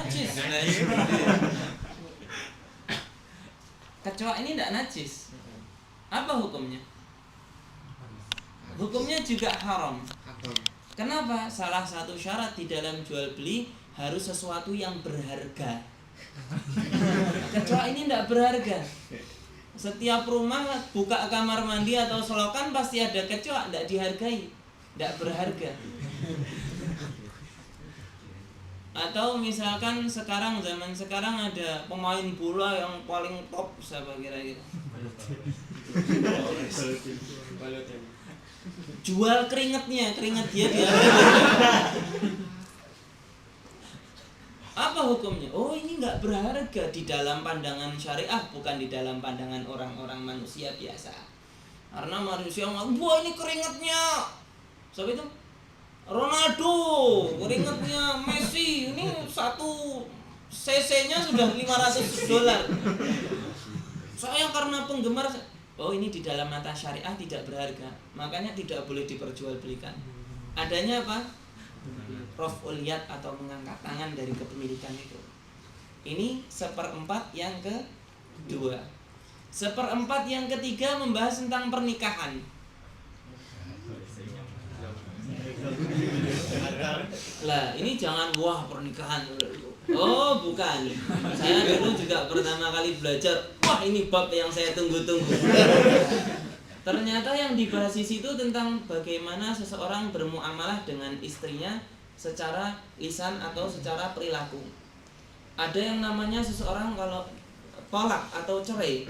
najis. Kecoa ini tidak najis. Apa hukumnya? Hukumnya juga haram. Kenapa? Salah satu syarat di dalam jual beli harus sesuatu yang berharga. Kecoa ini tidak berharga. Setiap rumah buka kamar mandi atau selokan pasti ada kecoa, tidak dihargai, tidak berharga. Atau misalkan sekarang, zaman sekarang ada pemain bola yang paling top, siapa kira-kira? Jual keringet dia apa hukumnya? Oh, ini nggak berharga di dalam pandangan syariah, bukan di dalam pandangan orang-orang manusia biasa. Karena manusia ngomong, wah ini keringetnya siapa itu? Ronaldo, keringetnya Messi, ini 1 cc-nya sudah $500. Saya karena penggemar, oh ini di dalam mata syariah tidak berharga, makanya tidak boleh diperjualbelikan. Adanya apa? Raf'ul yad atau mengangkat tangan dari kepemilikan itu. Ini 1/4 yang kedua. 1/4 yang ketiga membahas tentang pernikahan. Lah, ini jangan wah pernikahan. Oh, bukan. Saya dulu juga pertama kali belajar, wah ini bab yang saya tunggu-tunggu. Ternyata yang dibahas di situ tentang bagaimana seseorang bermuamalah dengan istrinya secara lisan atau secara perilaku. Ada yang namanya seseorang kalau tolak atau cerai,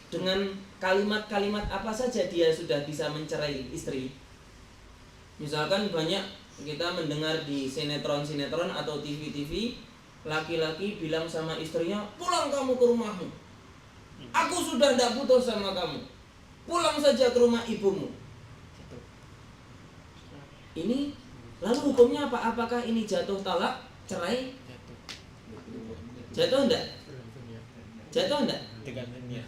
dengan kalimat-kalimat apa saja dia sudah bisa mencerai istri. Misalkan banyak kita mendengar di sinetron-sinetron atau TV-TV, laki-laki bilang sama istrinya, pulang kamu ke rumahmu, aku sudah tidak butuh sama kamu, pulang saja ke rumah ibumu. Ini lalu hukumnya apa? Apakah ini jatuh talak, cerai? Jatuh enggak? Jatuh enggak?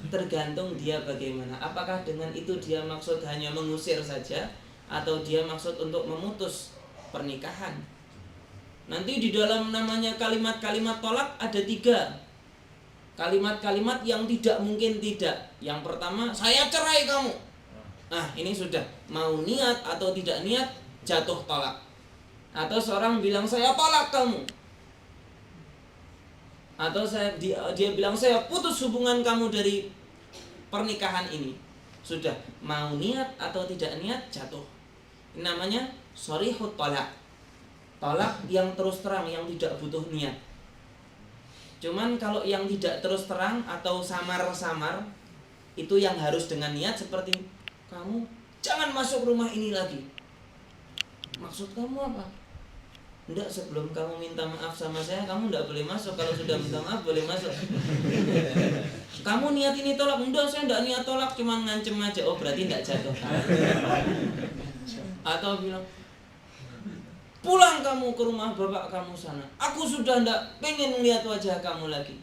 Tergantung dia bagaimana. Apakah dengan itu dia maksud hanya mengusir saja, atau dia maksud untuk memutus pernikahan? Nanti di dalam namanya kalimat-kalimat tolak ada 3 kalimat-kalimat yang tidak mungkin tidak. Yang pertama, saya cerai kamu. Nah, ini sudah mau niat atau tidak niat jatuh tolak. Atau seorang bilang saya tolak kamu, atau dia bilang saya putus hubungan kamu dari pernikahan ini. Sudah mau niat atau tidak niat jatuh. Ini namanya sharihut tolak. Tolak yang terus terang, yang tidak butuh niat. Cuman kalau yang tidak terus terang atau samar-samar, itu yang harus dengan niat, seperti kamu jangan masuk rumah ini lagi. Maksud kamu apa? Enggak, sebelum kamu minta maaf sama saya, kamu enggak boleh masuk. Kalau sudah minta maaf boleh masuk. Kamu niat ini tolak? Enggak, saya enggak niat tolak, cuma ngancem aja. Oh, berarti enggak jatuh. Atau bilang, pulang kamu ke rumah bapak kamu sana, aku sudah enggak pengen melihat wajah kamu lagi.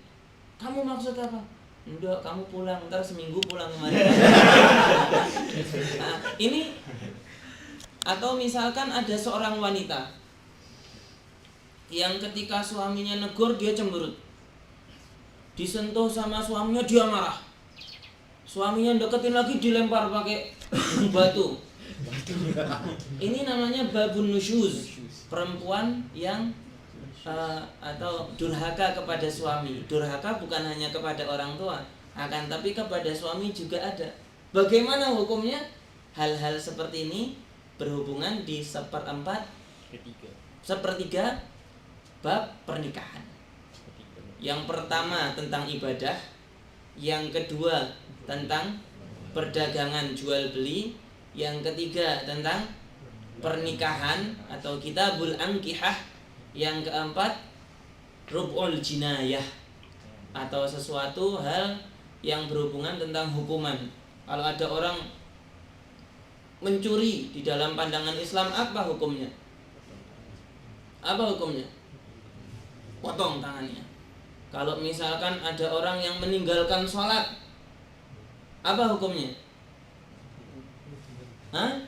Kamu maksud apa? Enggak, kamu pulang, ntar seminggu pulang kemari. Nah, ini. Atau misalkan ada seorang wanita yang ketika suaminya negur dia cemberut, disentuh sama suaminya dia marah, suaminya deketin lagi dilempar pakai batu. Ini namanya babun nusyuz, perempuan yang atau durhaka kepada suami. Durhaka bukan hanya kepada orang tua, akan tapi kepada suami juga ada. Bagaimana hukumnya? Hal-hal seperti ini berhubungan di 1/4 1/3 bab pernikahan. Yang pertama tentang ibadah, yang kedua tentang perdagangan jual beli, yang ketiga tentang pernikahan atau kitabul ankihah, yang keempat rub'ul jinayah atau sesuatu hal yang berhubungan tentang hukuman. Kalau ada orang mencuri di dalam pandangan Islam, apa hukumnya? Apa hukumnya? Potong tangannya. Kalau misalkan ada orang yang meninggalkan sholat, apa hukumnya? Hah?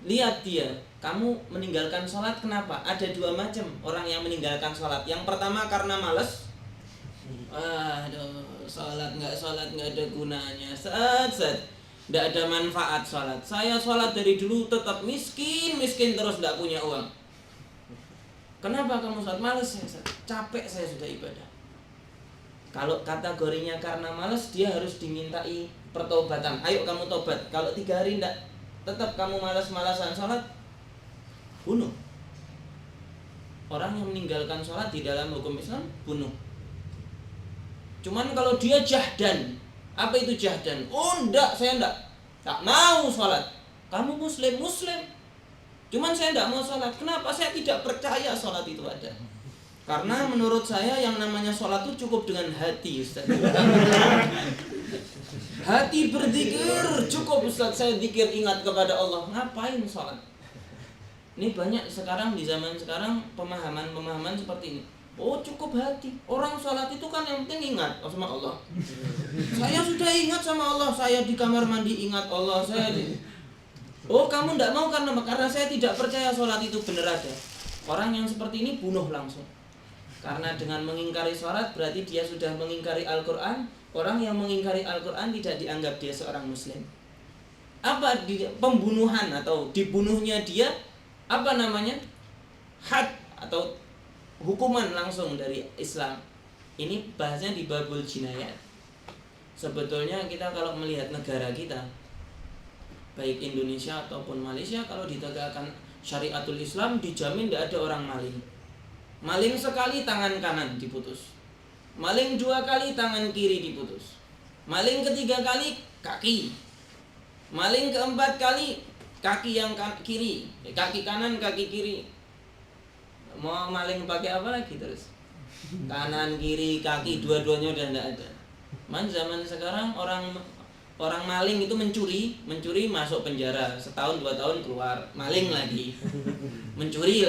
Lihat dia kamu meninggalkan sholat kenapa? Ada dua macam orang yang meninggalkan sholat. Yang pertama karena malas. Aduh, sholat nggak ada gunanya. Nggak ada manfaat sholat. Saya sholat dari dulu tetap miskin terus nggak punya uang. Kenapa kamu sholat? Malas ya, capek saya sudah ibadah. Kalau kategorinya karena malas, dia harus dimintai pertobatan. Ayo kamu tobat. Kalau 3 hari nggak, tetap kamu malas-malasan sholat, bunuh. Orang yang meninggalkan sholat di dalam hukum Islam, bunuh. Cuman kalau dia jahdan, apa itu jahdan? Oh enggak, saya enggak mau sholat. Kamu muslim. Cuman saya enggak mau sholat. Kenapa? Saya tidak percaya sholat itu ada. Karena menurut saya yang namanya sholat itu cukup dengan hati, Ustaz. Hati berzikir cukup, Ustaz. Saya zikir ingat kepada Allah. Ngapain sholat? Ini banyak sekarang di zaman sekarang pemahaman seperti ini. Oh cukup hati. Orang sholat itu kan yang penting ingat sama Allah. Saya sudah ingat sama Allah. Saya di kamar mandi ingat Allah. Oh kamu tidak mau karena saya tidak percaya sholat itu benar ada. Orang yang seperti ini bunuh langsung. Karena dengan mengingkari sholat berarti dia sudah mengingkari Al-Quran. Orang yang mengingkari Al-Quran tidak dianggap dia seorang muslim. Apa pembunuhan atau dibunuhnya dia? Apa namanya? Had atau hukuman langsung dari Islam. Ini bahasnya di babul jinayat. Sebetulnya kita kalau melihat negara kita, baik Indonesia ataupun Malaysia, kalau ditegakkan syariatul Islam dijamin tidak ada orang maling. Maling sekali tangan kanan diputus. Maling 2 kali tangan kiri diputus. Maling 3 kali kaki. Maling ke-4 kali kaki yang kiri, kaki kanan, kaki kiri. Mau maling pakai apa lagi terus? Kanan, kiri, kaki, dua-duanya udah tidak ada. Zaman sekarang orang maling itu mencuri masuk penjara, setahun 2 tahun keluar, maling lagi, mencuri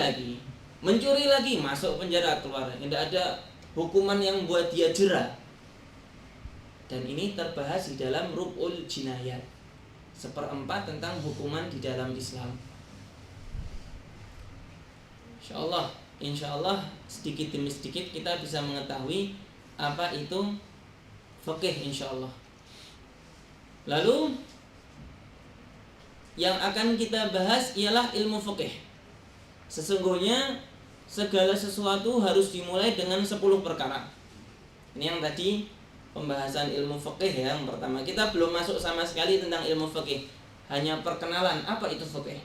lagi masuk penjara keluar. Tidak ada hukuman yang buat dia jera. Dan ini terbahas di dalam Rub'ul Jinayat, 1/4 tentang hukuman di dalam Islam. Insya Allah sedikit demi sedikit kita bisa mengetahui apa itu fikih insya Allah. Lalu yang akan kita bahas ialah ilmu fikih. Sesungguhnya segala sesuatu harus dimulai dengan 10 perkara. Ini yang tadi pembahasan ilmu fikih ya. Yang pertama, kita belum masuk sama sekali tentang ilmu fikih. Hanya perkenalan apa itu fikih.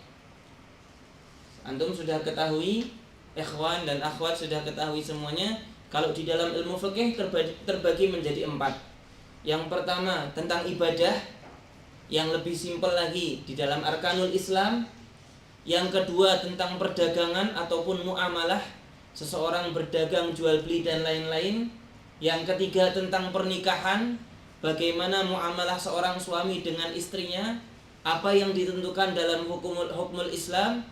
Antum sudah ketahui, ikhwan dan akhwat sudah ketahui semuanya. Kalau di dalam ilmu fikih terbagi menjadi 4. Yang pertama tentang ibadah, yang lebih simpel lagi di dalam arkanul Islam. Yang kedua tentang perdagangan ataupun muamalah, seseorang berdagang, jual beli dan lain-lain. Yang ketiga tentang pernikahan, bagaimana muamalah seorang suami dengan istrinya, apa yang ditentukan dalam hukumul Islam.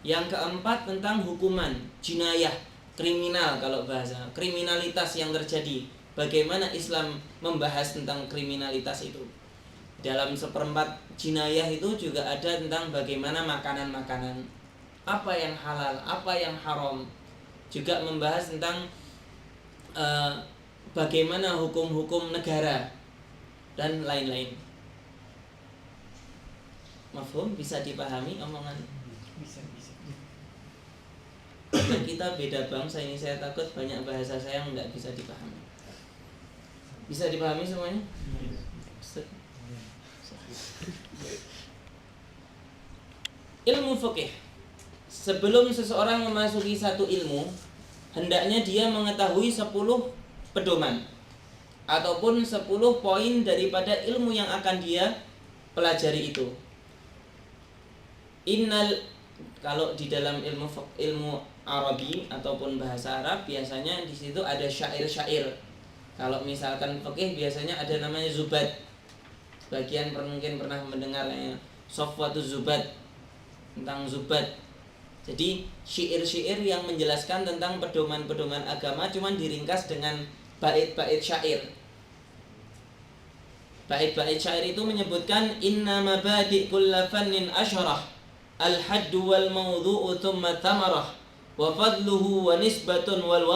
Yang keempat tentang hukuman jinayah, kriminal kalau bahasa, kriminalitas yang terjadi. Bagaimana Islam membahas tentang kriminalitas itu. Dalam 1/4 jinayah itu juga ada tentang bagaimana makanan-makanan, apa yang halal, apa yang haram. Juga membahas tentang bagaimana hukum-hukum negara dan lain-lain. Mafhum? Bisa dipahami omongan? Bisa. Kita beda bangsa ini, saya takut banyak bahasa saya yang nggak bisa dipahami. Bisa dipahami semuanya? Ilmu fikih. Sebelum seseorang memasuki satu ilmu, hendaknya dia mengetahui 10 pedoman ataupun 10 poin daripada ilmu yang akan dia pelajari itu. Kalau di dalam ilmu Arabi ataupun bahasa Arab biasanya di situ ada syair-syair. Kalau misalkan fikih biasanya ada namanya zubat. Sebagian mungkin pernah mendengarnya Sofwatuz Zubat, tentang zubat. Jadi syair-syair yang menjelaskan tentang pedoman-pedoman agama cuman diringkas dengan bait-bait syair. Bait-bait syair itu menyebutkan inna mabadi' kulla fannin asyarah al haddu wal mawdu'u thumma thamarah wa fadluhu wa nisbatun wal